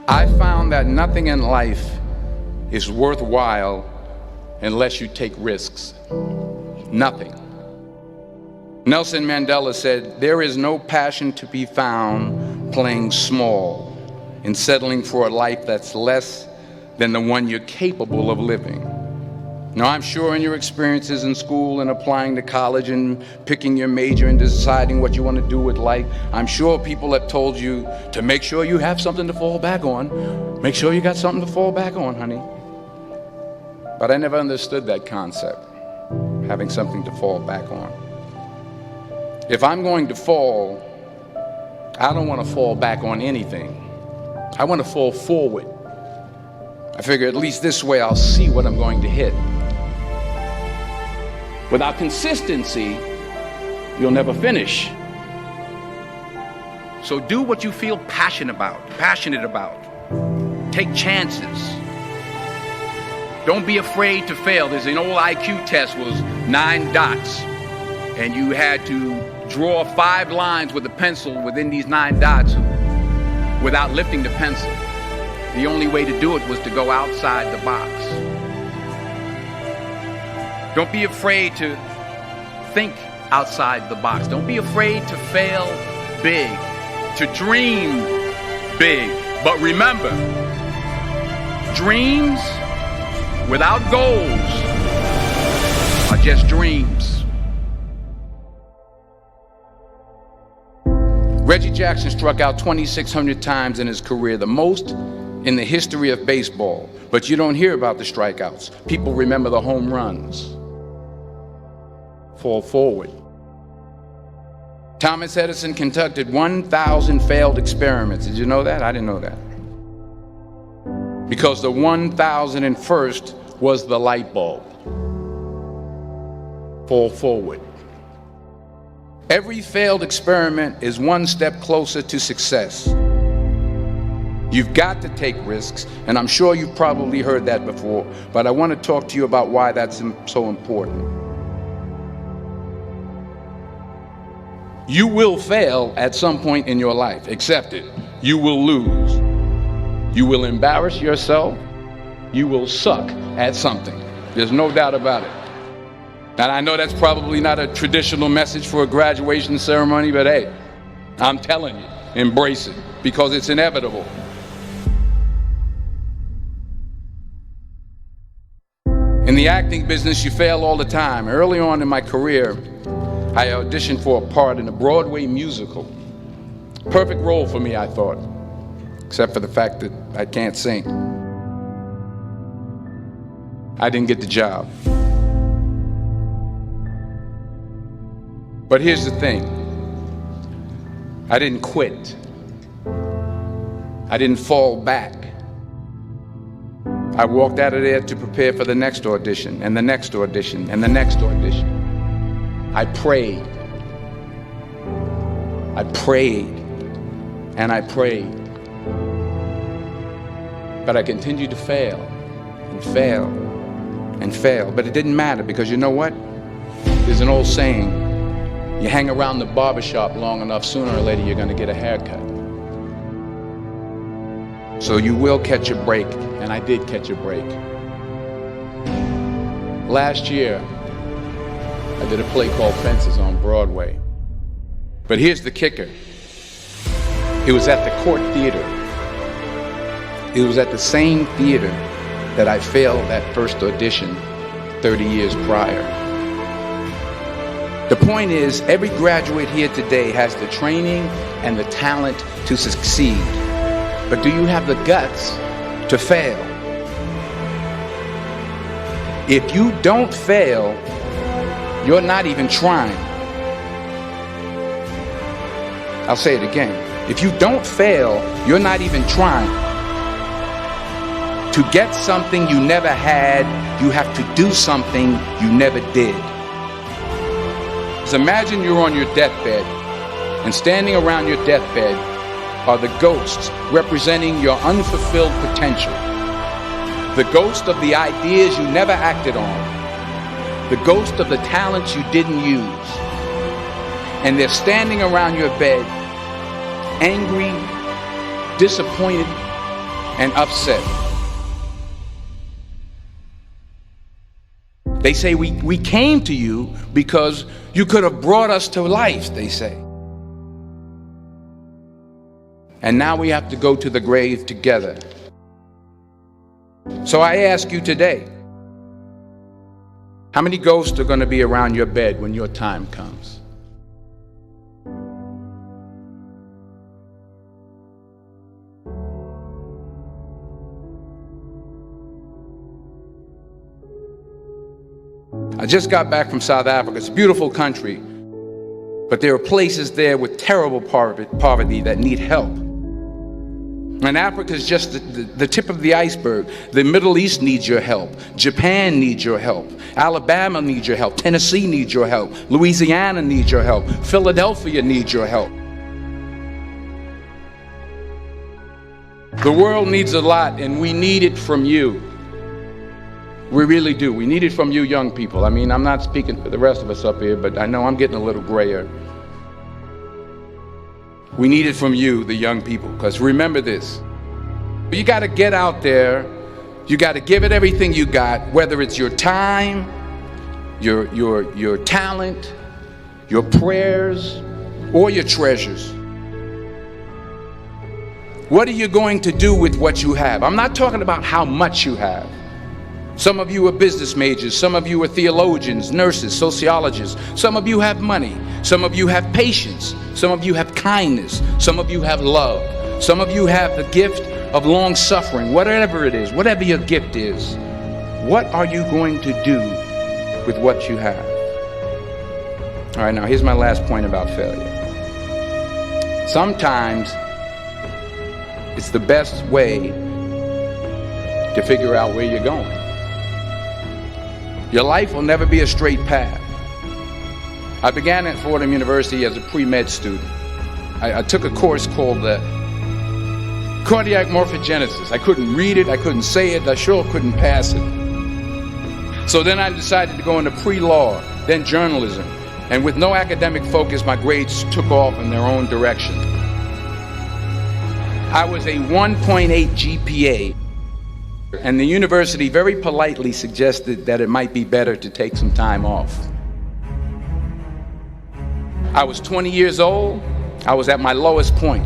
I found that nothing in life is worthwhile unless you take risks. Nothing. Nelson Mandela said, "There is no passion to be found playing small and settling for a life that's less than the one you're capable of living." Now, I'm sure in your experiences in school and applying to college and picking your major and deciding what you want to do with life, I'm sure people have told you to make sure you have something to fall back on. Make sure you got something to fall back on, honey. But I never understood that concept, having something to fall back on. If I'm going to fall, I don't want to fall back on anything. I want to fall forward. I figure at least this way I'll see what I'm going to hit. Without consistency, you'll never finish. So do what you feel passionate about. Take chances. Don't be afraid to fail. There's an old IQ test, was 9 dots, and you had to draw 5 lines with a pencil within these 9 dots without lifting the pencil. The only way to do it was to go outside the box. Don't be afraid to think outside the box. Don't be afraid to fail big, to dream big. But remember, dreams without goals are just dreams. Reggie Jackson struck out 2,600 times in his career, the most in the history of baseball. But you don't hear about the strikeouts. People remember the home runs. Fall forward. Thomas Edison conducted 1,000 failed experiments. Did you know that? I didn't know that. Because the 1,001st was the light bulb. Fall forward. Every failed experiment is one step closer to success. You've got to take risks, and I'm sure you've probably heard that before, but I want to talk to you about why that's so important. You will fail at some point in your life. Accept it. You will lose. You will embarrass yourself. You will suck at something. There's no doubt about it. And I know that's probably not a traditional message for a graduation ceremony, but hey, I'm telling you, embrace it, because it's inevitable. In the acting business, you fail all the time. Early on in my career, I auditioned for a part in a Broadway musical. Perfect role for me, I thought, except for the fact that I can't sing. I didn't get the job. But here's the thing. I didn't quit. I didn't fall back. I walked out of there to prepare for the next audition, and the next audition, and the next audition. I prayed. I prayed. And I prayed. But I continued to fail, and fail, and fail. But it didn't matter, because you know what? There's an old saying, you hang around the barbershop long enough, sooner or later you're going to get a haircut. So you will catch a break, and I did catch a break. Last year, I did a play called Fences on Broadway. But here's the kicker. It was at the Court Theater. It was at the same theater that I failed that first audition 30 years prior. The point is, every graduate here today has the training and the talent to succeed. But do you have the guts to fail? If you don't fail, you're not even trying. I'll say it again. If you don't fail, you're not even trying. To get something you never had, you have to do something you never did. So imagine you're on your deathbed, and standing around your deathbed are the ghosts representing your unfulfilled potential. The ghost of the ideas you never acted on. The ghost of the talents you didn't use. And they're standing around your bed, angry, disappointed, and upset. They say we came to you because you could have brought us to life, they say. And now we have to go to the grave together. So I ask you today, how many ghosts are going to be around your bed when your time comes? I just got back from South Africa. It's a beautiful country, but there are places there with terrible poverty that need help. And Africa is just the tip of the iceberg. The Middle East needs your help. Japan needs your help. Alabama needs your help. Tennessee needs your help. Louisiana needs your help. Philadelphia needs your help. The world needs a lot, and we need it from you. We really do. We need it from you young people. I mean, I'm not speaking for the rest of us up here, but I know I'm getting a little grayer. We need it from you, the young people, because remember this. You got to get out there. You got to give it everything you got, whether it's your time, your talent, your prayers, or your treasures. What are you going to do with what you have? I'm not talking about how much you have. Some of you are business majors, some of you are theologians, nurses, sociologists, some of you have money, some of you have patience, some of you have kindness, some of you have love, some of you have the gift of long suffering, whatever it is, whatever your gift is. What are you going to do with what you have? All right, now here's my last point about failure. Sometimes it's the best way to figure out where you're going. Your life will never be a straight path. I began at Fordham University as a pre-med student. I took a course called cardiac morphogenesis. I couldn't read it, I couldn't say it, I sure couldn't pass it. So then I decided to go into pre-law, then journalism. And with no academic focus, my grades took off in their own direction. I was a 1.8 GPA. And the university very politely suggested that it might be better to take some time off. I was 20 years old. I was at my lowest point.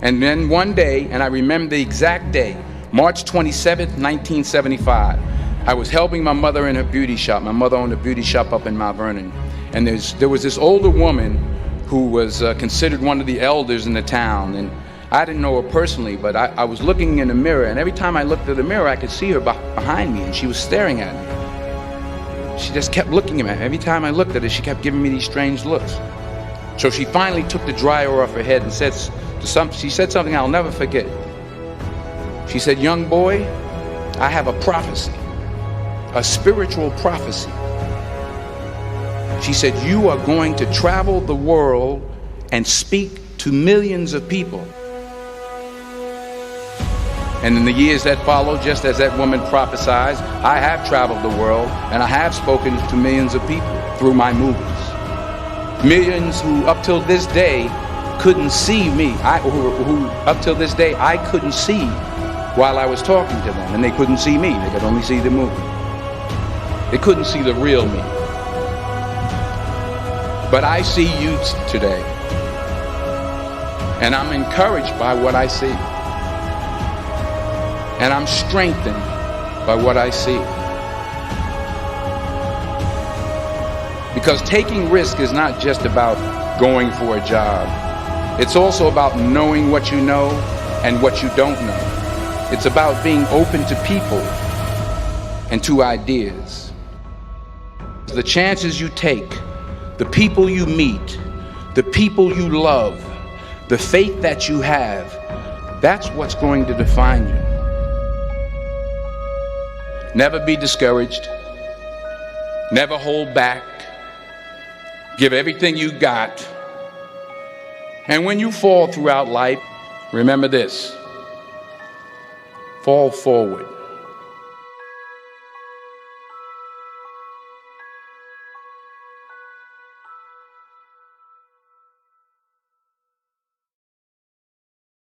And then one day, and I remember the exact day, March 27th, 1975, I was helping my mother in her beauty shop. My mother owned a beauty shop up in Maunт Върнън. And there was this older woman who was considered one of the elders in the town. And I didn't know her personally, but I was looking in the mirror, and every time I looked at the mirror, I could see her behind me, and she was staring at me. She just kept looking at me. Every time I looked at her, she kept giving me these strange looks. So she finally took the dryer off her head and she said something I'll never forget. She said, "Young boy, I have a prophecy, a spiritual prophecy." She said, "You are going to travel the world and speak to millions of people." And in the years that followed, just as that woman prophesied, I have traveled the world and I have spoken to millions of people through my movies. Millions who up till this day couldn't see me, who up till this day I couldn't see while I was talking to them, and they couldn't see me, they could only see the movie. They couldn't see the real me. But I see you today, and I'm encouraged by what I see. And I'm strengthened by what I see. Because taking risk is not just about going for a job. It's also about knowing what you know and what you don't know. It's about being open to people and to ideas. The chances you take, the people you meet, the people you love, the faith that you have, that's what's going to define you. Never be discouraged. Never hold back. Give everything you got. And when you fall throughout life, remember this: fall forward.